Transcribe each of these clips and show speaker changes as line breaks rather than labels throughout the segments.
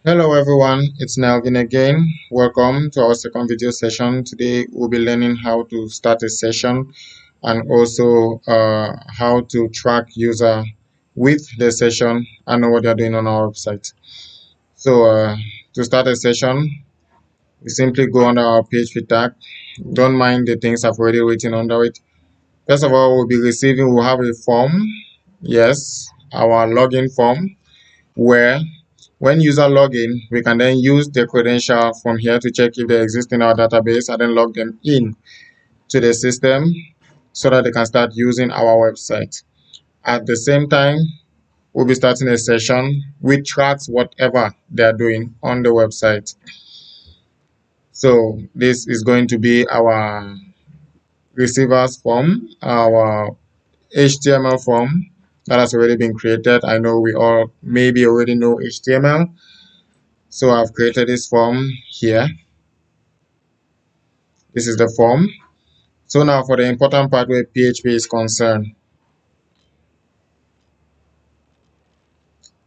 Hello everyone, it's Nelvin again. Welcome to our second video session. Today we'll be learning how to start a session and also how to track user with the session and know what they're doing on our website. So to start a session, we simply go under our PHP tag. Don't mind the things I've already written under it. First of all, we'll have a form. Yes, our login form where when user log in, we can then use the credential from here to check if they exist in our database and then log them in to the system so that they can start using our website. At the same time, we'll be starting a session which tracks whatever they are doing on the website. So this is going to be our receivers form, our HTML form that has already been created. I know we all maybe already know HTML. So I've created this form here. This is the form. So now for the important part where PHP is concerned,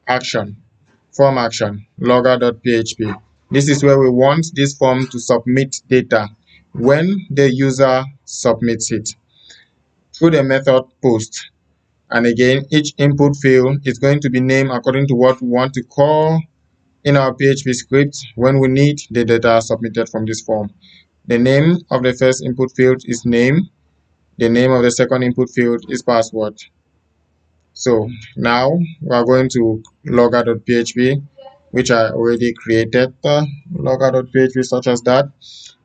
action, form action, logger.php. This is where we want this form to submit data when the user submits it through the method post. And again, each input field is going to be named according to what we want to call in our PHP script when we need the data submitted from this form. The name of the first input field is name. The name of the second input field is password. So now we are going to logger.php, which I already created logger.php such as that.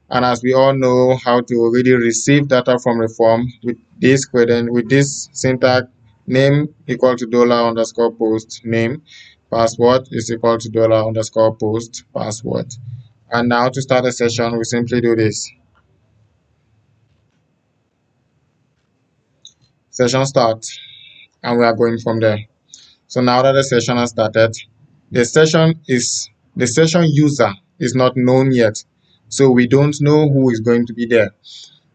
And as we all know how to already receive data from the form with this syntax, name equal to $_post name, password is equal to $_post password. And now to start a session, we simply do this. Session start, and we are going from there. So now that the session has started, the session user is not known yet. So we don't know who is going to be there.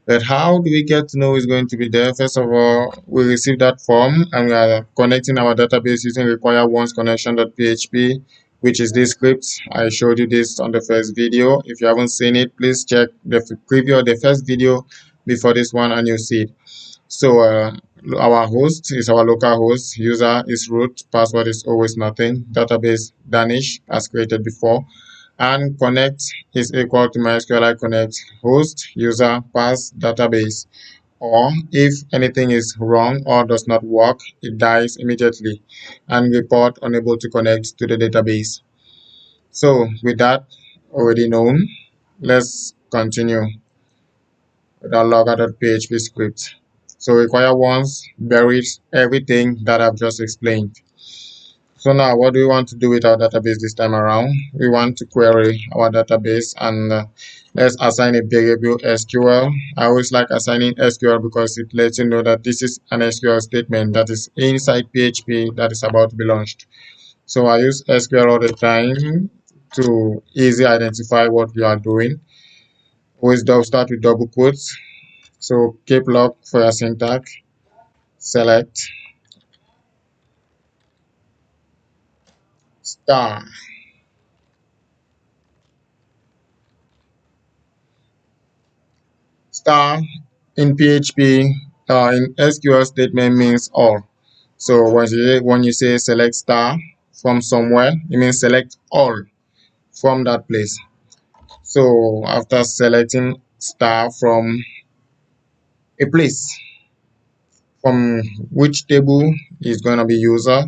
But how do we get to know who is going to be there? First of all, we receive that form and we are connecting our database using require once connection.php, which is this script. I showed you this on the first video. If you haven't seen it, please check the preview of the first video before this one and you'll see it. So our host is our local host, user is root, password is always nothing, database Danish as created before, and connect is equal to mysql connect host user pass database. Or if anything is wrong or does not work, it dies immediately and report unable to connect to the database. So with that already known, let's continue with our logger.php script. So require once buries everything that I've just explained. So now what do we want to do with our database this time around? We want to query our database and let's assign a variable SQL. I always like assigning SQL because it lets you know that this is an SQL statement that is inside PHP that is about to be launched. So I use SQL all the time to easily identify what we are doing. Always start with double quotes. So keep log for your syntax, select star. Star in PHP in SQL statement means all. So when you say select star from somewhere, it means select all from that place. So after selecting star from a place, from which table is going to be user.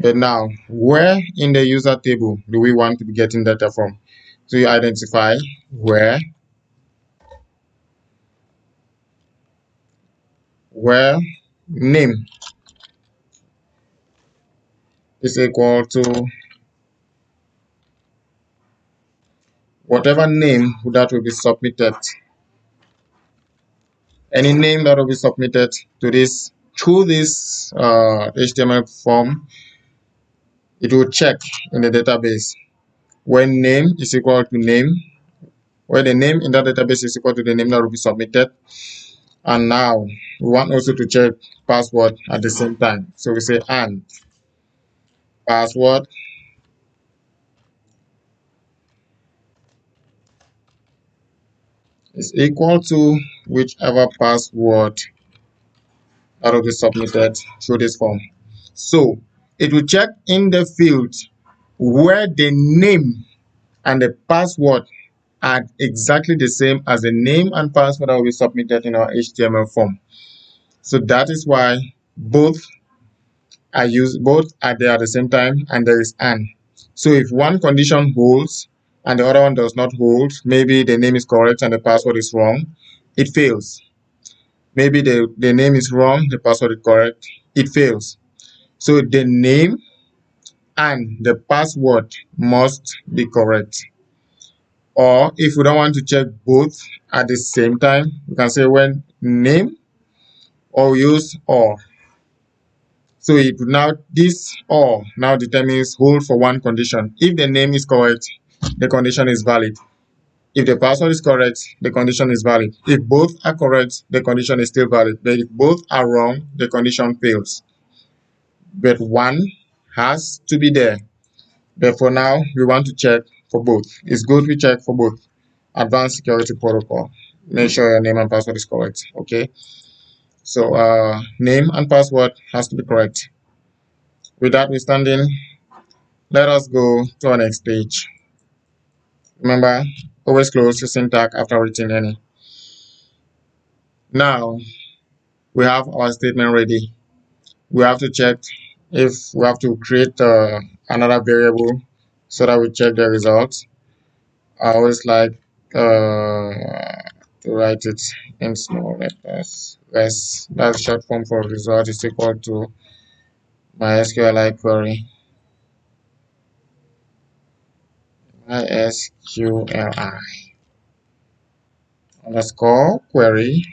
But now, where in the user table do we want to be getting data from? So you identify where name is equal to whatever name that will be submitted. Any name that will be submitted to this through this HTML form, it will check in the database when name is equal to name, where the name in that database is equal to the name that will be submitted. And now we want also to check password at the same time. So we say and password is equal to whichever password that will be submitted through this form. So it will check in the field where the name and the password are exactly the same as the name and password that will be submitted in our HTML form. So that is why both are there at the same time, and there is an. So if one condition holds and the other one does not hold, maybe the name is correct and the password is wrong, it fails. Maybe the name is wrong, the password is correct, it fails. So the name and the password must be correct. Or if we don't want to check both at the same time, we can say when name or use or. So this or now determines hold for one condition. If the name is correct, the condition is valid. If the password is correct, the condition is valid. If both are correct, the condition is still valid. But if both are wrong, the condition fails. But one has to be there. But for now, we want to check for both. It's good we check for both. Advanced security protocol. Make sure your name and password is correct. Okay. So name and password has to be correct. With that notwithstanding, let us go to our next page. Remember, always close your syntax after writing any. Now, we have our statement ready. We have to check if we have to create another variable so that we check the results. I always like to write it in small letters. Res, that's short form for result, is equal to mysql query. mysql underscore query.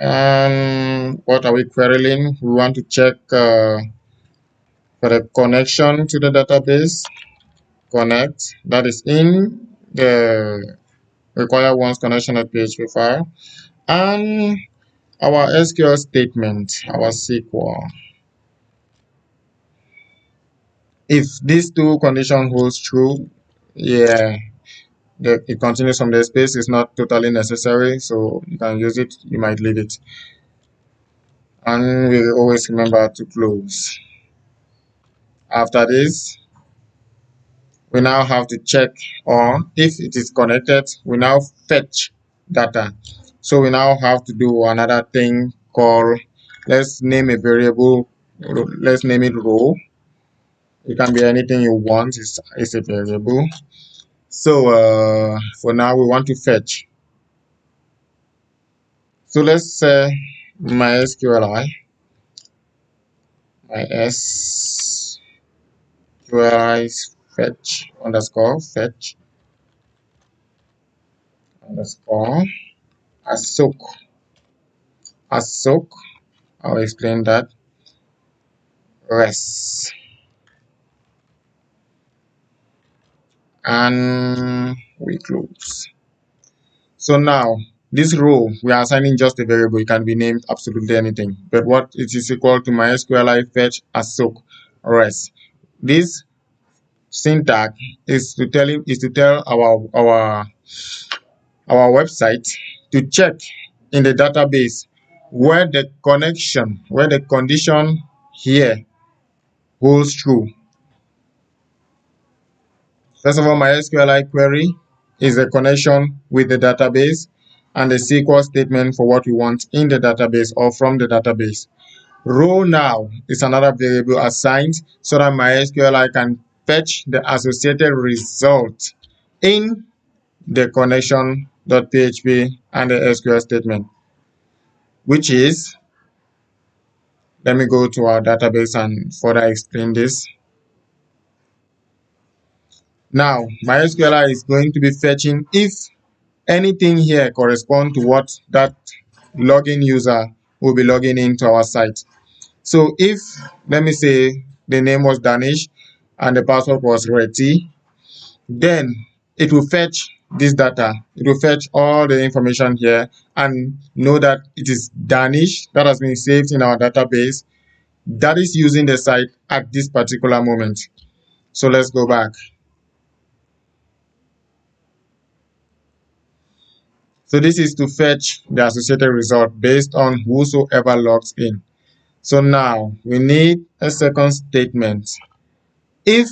And what are we querying? We want to check for the connection to the database. Connect, that is in the require once connection at PHP file, and our SQL statement, our SQL. If these two conditions holds true, yeah, it continues from the space. Is not totally necessary, so you can use it, you might leave it. And we always remember to close. After this, we now have to check, or if it is connected, we now fetch data. So we now have to do another thing called, let's name a variable, let's name it row. It can be anything you want, it's a variable. So for now we want to fetch. So let's say mysqli fetch underscore assoc. I'll explain that. Res, and we close. So now this row we are assigning just a variable. It can be named absolutely anything. But what it is equal to mysqli fetch assoc res. This syntax is to tell our website to check in the database where the condition here holds true. First of all, mysqli query is a connection with the database and the SQL statement for what we want in the database or from the database. Row now is another variable assigned so that mysqli can fetch the associated result in the connection.php and the SQL statement, which is, let me go to our database and further explain this. Now, mysqli is going to be fetching if anything here corresponds to what that login user will be logging into our site. So if, let me say, the name was Danish and the password was Reti, then it will fetch this data. It will fetch all the information here and know that it is Danish that has been saved in our database that is using the site at this particular moment. So let's go back. So this is to fetch the associated result based on whosoever logs in. So now we need a second statement. If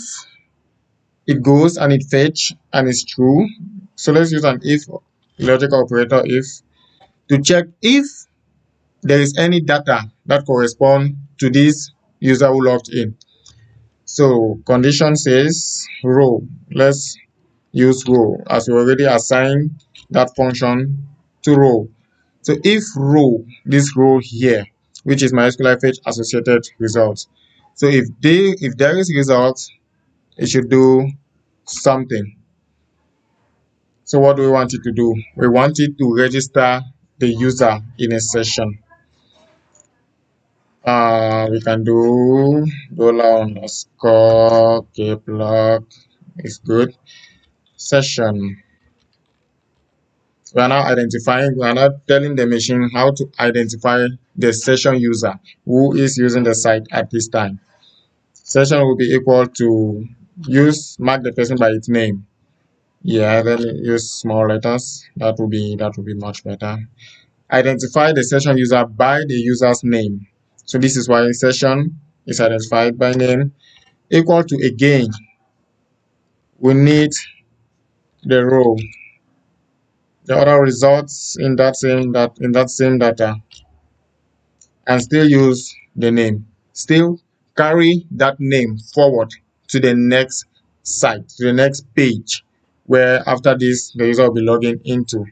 it goes and it fetch and it's true, so let's use an if logical operator if to check if there is any data that correspond to this user who logged in. So condition says row. Let's use row as we already assigned that function to row. So if row, this row here, which is mysql fetch associated results. So if there is results, it should do something. So what do we want it to do? We want it to register the user in a session. We can do $_ kblock is good. Session. We are now identifying, we are now telling the machine how to identify the session user who is using the site at this time. Session will be equal to mark the person by its name. Yeah, let me use small letters. That will be much better. Identify the session user by the user's name. So this is why session is identified by name. Equal to, again, we need the row, the other results in that same data, and still use the name. Still carry that name forward to the next site, to the next page, where after this the user will be logging into.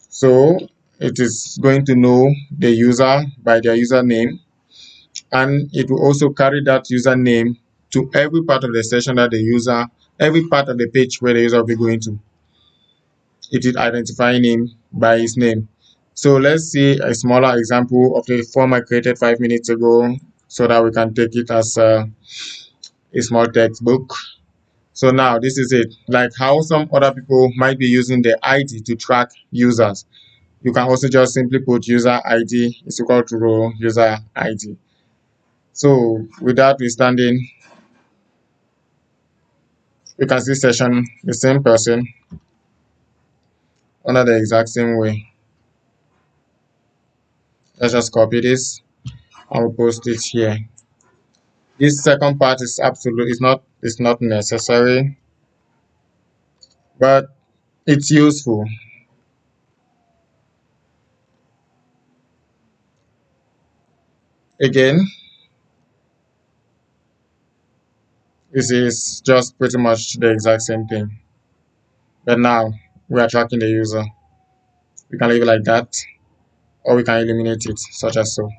So it is going to know the user by their username, and it will also carry that username to every part of the session that the user, every part of the page where the user will be going to. It is identifying him by his name. So let's see a smaller example of the form I created 5 minutes ago so that we can take it as a small textbook. So now this is it, like how some other people might be using the ID to track users. You can also just simply put user ID is equal to row user ID. So with that we standing, we can see session, the same person, under the exact same way. Let's just copy this and we'll post it here. This second part is it's not necessary, but it's useful. Again, this is just pretty much the exact same thing. But now we are tracking the user. We can leave it like that, or we can eliminate it, such as so.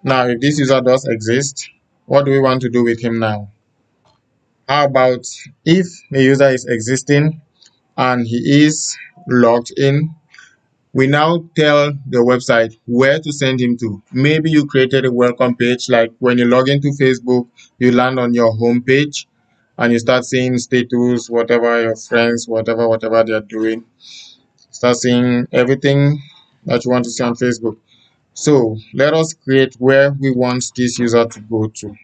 Now, if this user does exist, what do we want to do with him now? How about if the user is existing and he is logged in, we now tell the website where to send him to. Maybe you created a welcome page, like when you log into Facebook, you land on your home page and you start seeing status, whatever your friends, whatever they're doing. Start seeing everything that you want to see on Facebook. So let us create where we want this user to go to.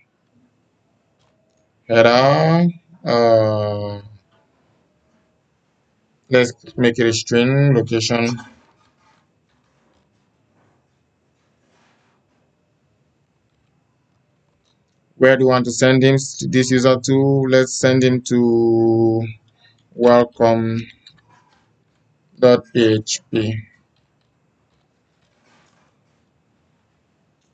Header, let's make it a string, location. Where do you want to send him, this user to? Let's send him to welcome.php.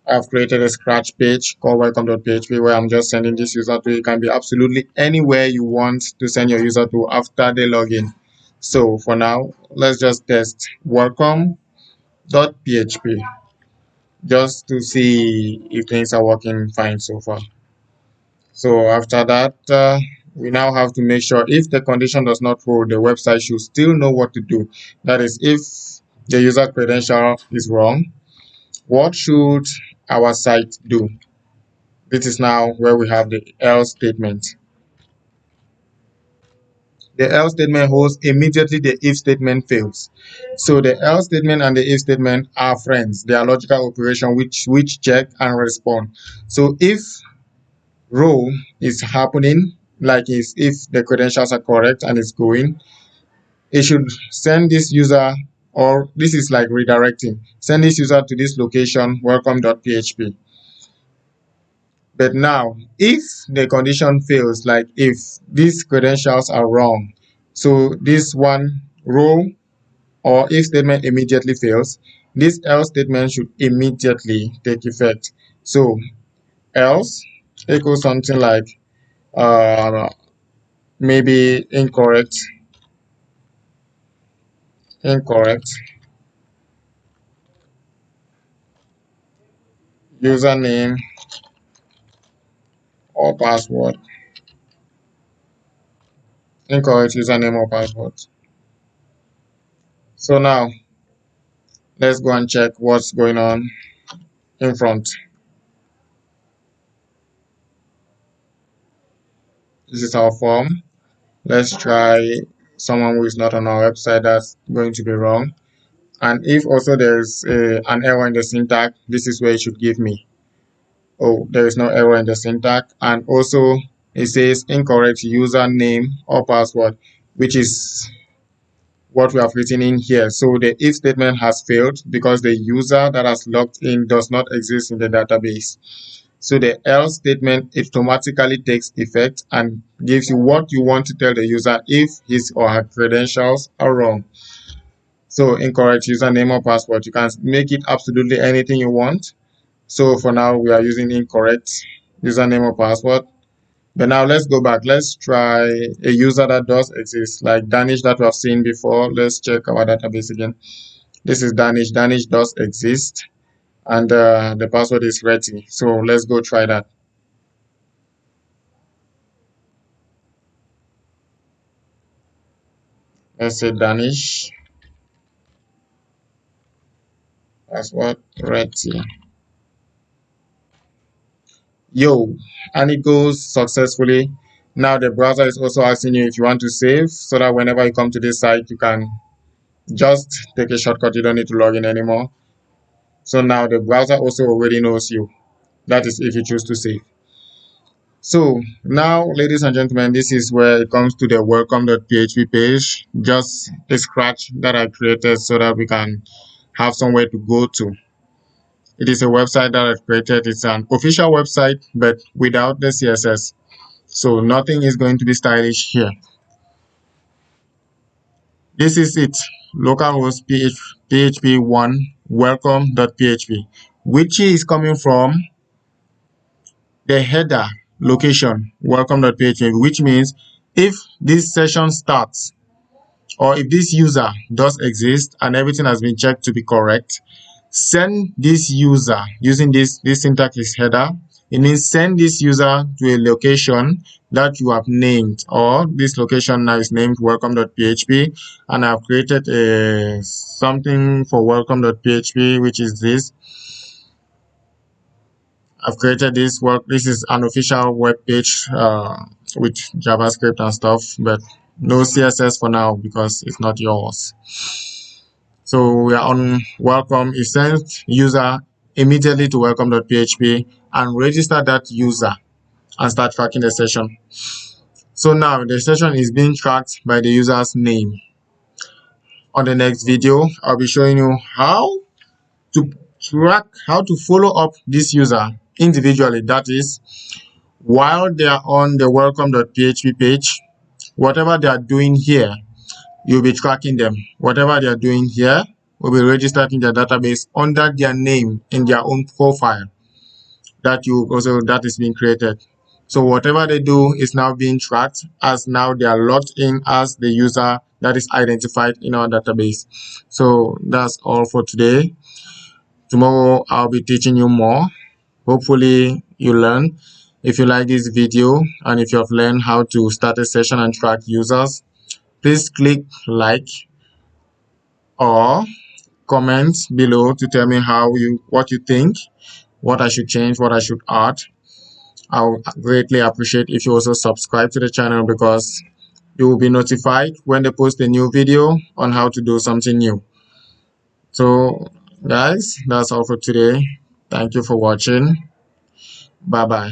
I've created a scratch page called welcome.php where I'm just sending this user to. It can be absolutely anywhere you want to send your user to after they log in. So for now, let's just test welcome.php just to see if things are working fine so far. So after that, we now have to make sure if the condition does not hold, the website should still know what to do. That is, if the user credential is wrong, what should our site do? This is now where we have the else statement. The else statement holds immediately the if statement fails. So the else statement and the if statement are friends. They are logical operation which check and respond. So if row is happening, like is if the credentials are correct and it's going, it should send this user, or this is like redirecting, send this user to this location, welcome.php. But now, if the condition fails, like if these credentials are wrong, so this one row or if statement immediately fails, this else statement should immediately take effect. So else equals something like uh, maybe incorrect username or password, incorrect username or password. So now let's go and check what's going on in front. This is our form. Let's try someone who is not on our website. That's going to be wrong. And if also there's an error in the syntax, this is where it should give me. Oh, there is no error in the syntax. And also it says incorrect username or password, which is what we have written in here. So the if statement has failed because the user that has logged in does not exist in the database. So the else statement automatically takes effect and gives you what you want to tell the user if his or her credentials are wrong. So incorrect username or password, you can make it absolutely anything you want. So for now, we are using incorrect username or password. But now let's go back. Let's try a user that does exist, like Danish that we have seen before. Let's check our database again. This is Danish. Danish does exist, and the password is ready. So let's go try that. Let's say Danish password ready. Yo, and it goes successfully. Now the browser is also asking you if you want to save, so that whenever you come to this site, you can just take a shortcut. You don't need to log in anymore. So now the browser also already knows you. That is if you choose to save. So now, ladies and gentlemen, this is where it comes to the welcome.php page. Just a scratch that I created so that we can have somewhere to go to. It is a website that I created. It's an official website, but without the CSS. So nothing is going to be stylish here. This is it. Localhost php1 welcome.php, which is coming from the header location welcome.php, which means if this session starts or if this user does exist and everything has been checked to be correct, send this user using this syntax is header. It means send this user to a location that you have named, or this location now is named welcome.php, and I've created a something for welcome.php, which is this. I've created this work. This is an official web page with JavaScript and stuff, but no CSS for now because it's not yours. So we are on welcome. It sends user immediately to welcome.php and register that user and start tracking the session. So now the session is being tracked by the user's name. On the next video, I'll be showing you how to track, how to follow up this user individually. That is, while they are on the welcome.php page, whatever they are doing here, you'll be tracking them. Whatever they are doing here will be registered in the database under their name in their own profile that is being created. So whatever they do is now being tracked as now they are logged in as the user that is identified in our database. So that's all for today. Tomorrow I'll be teaching you more. Hopefully you learn. If you like this video and if you have learned how to start a session and track users, please click like or comment below to tell me what you think, what I should change, what I should add. I would greatly appreciate if you also subscribe to the channel because you will be notified when they post a new video on how to do something new. So guys, that's all for today. Thank you for watching. Bye bye.